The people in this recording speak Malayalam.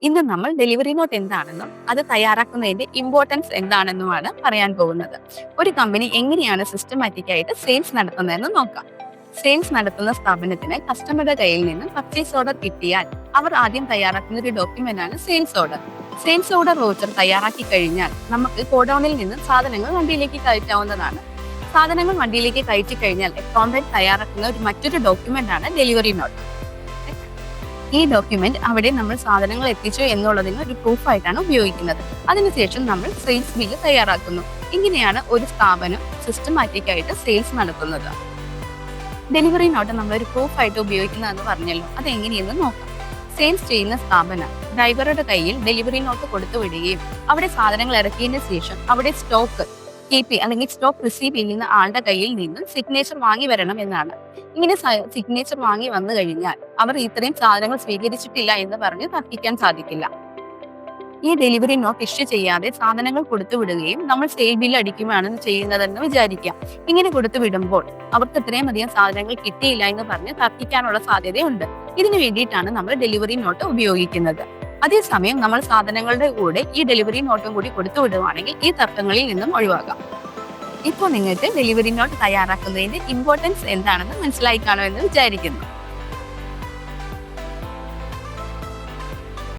ഇന്ന് നമ്മൾ ഡെലിവറി നോട്ട് എന്താണെന്നും അത് തയ്യാറാക്കുന്നതിന്റെ ഇമ്പോർട്ടൻസ് എന്താണെന്നുമാണ് പറയാൻ പോകുന്നത്. ഒരു കമ്പനി എങ്ങനെയാണ് സിസ്റ്റമാറ്റിക് ആയിട്ട് സെയിൽസ് നടത്തുന്നതെന്ന് നോക്കാം. സെയിൽസ് നടത്തുന്ന സ്ഥാപനത്തിന് കസ്റ്റമറുടെ കയ്യിൽ നിന്ന് പർച്ചേസ് ഓർഡർ കിട്ടിയാൽ അവർ ആദ്യം തയ്യാറാക്കുന്ന ഒരു ഡോക്യുമെന്റ് ആണ് sales order. Sales order voucher തയ്യാറാക്കി കഴിഞ്ഞാൽ നമുക്ക് ഗോഡൌണിൽ നിന്ന് സാധനങ്ങൾ വണ്ടിയിലേക്ക് കയറ്റാവുന്നതാണ്. സാധനങ്ങൾ വണ്ടിയിലേക്ക് കയറ്റി കഴിഞ്ഞാൽ അക്കൗണ്ടന്റ് തയ്യാറാക്കുന്ന മറ്റൊരു ഡോക്യുമെന്റ് ആണ് ഡെലിവറി നോട്ട്. ഈ ഡോക്യുമെന്റ് അവിടെ നമ്മൾ സാധനങ്ങൾ എത്തിച്ചു എന്നുള്ളതിന് ഒരു പ്രൂഫായിട്ടാണ് ഉപയോഗിക്കുന്നത്. അതിനുശേഷം നമ്മൾ സെയിൽസ് ബില്ല് തയ്യാറാക്കുന്നു. ഇങ്ങനെയാണ് ഒരു സ്ഥാപനം സിസ്റ്റമാറ്റിക് ആയിട്ട് സെയിൽസ് നടത്തുന്നത്. ഡെലിവറി നോട്ട് നമ്മളൊരു പ്രൂഫായിട്ട് ഉപയോഗിക്കുന്നതെന്ന് പറഞ്ഞല്ലോ, അതെങ്ങനെയെന്ന് നോക്കാം. സെയിൽസ് ചെയ്യുന്ന സ്ഥാപനം ഡ്രൈവറുടെ കയ്യിൽ ഡെലിവറി നോട്ട് കൊടുത്തു വിടുകയും അവിടെ സാധനങ്ങൾ ഇറക്കിയതിന് ശേഷം അവിടെ സ്റ്റോക്ക് കീപ്പ് അല്ലെങ്കിൽ സ്റ്റോക്ക് റിസീവ് ചെയ്യുന്ന ആളുടെ കയ്യിൽ നിന്ന് സിഗ്നേച്ചർ വാങ്ങി വരണം എന്നാണ്. ഇങ്ങനെ സിഗ്നേച്ചർ വാങ്ങി വന്നു കഴിഞ്ഞാൽ അവർ ഇത്രയും സാധനങ്ങൾ സ്വീകരിച്ചിട്ടില്ല എന്ന് പറഞ്ഞ് തർക്കിക്കാൻ സാധിക്കില്ല. ഈ ഡെലിവറി നോട്ട് ഇഷ്യൂ ചെയ്യാതെ സാധനങ്ങൾ കൊടുത്തു വിടുകയും നമ്മൾ സെയിൽ ബില്ല് അടിക്കുകയാണ് ചെയ്യുന്നതെന്ന് വിചാരിക്കാം. ഇങ്ങനെ കൊടുത്തു വിടുമ്പോൾ അവർക്ക് ഇത്രയും അധികം സാധനങ്ങൾ കിട്ടിയില്ല എന്ന് പറഞ്ഞ് തർക്കിക്കാനുള്ള സാധ്യതയുണ്ട്. ഇതിനു വേണ്ടിയിട്ടാണ് നമ്മൾ ഡെലിവറി നോട്ട് ഉപയോഗിക്കുന്നത്. അതേസമയം നമ്മൾ സാധനങ്ങളുടെ കൂടെ ഈ ഡെലിവറി നോട്ടും കൂടി കൊടുത്തു വിടുവാണെങ്കിൽ ഈ തർക്കങ്ങളിൽ നിന്നും ഒഴിവാക്കാം. ഇപ്പോൾ നിങ്ങൾക്ക് ഡെലിവറി നോട്ട് തയ്യാറാക്കുന്നതിന്റെ ഇമ്പോർട്ടൻസ് എന്താണെന്ന് മനസ്സിലായി കാണുമെന്ന് വിചാരിക്കുന്നു.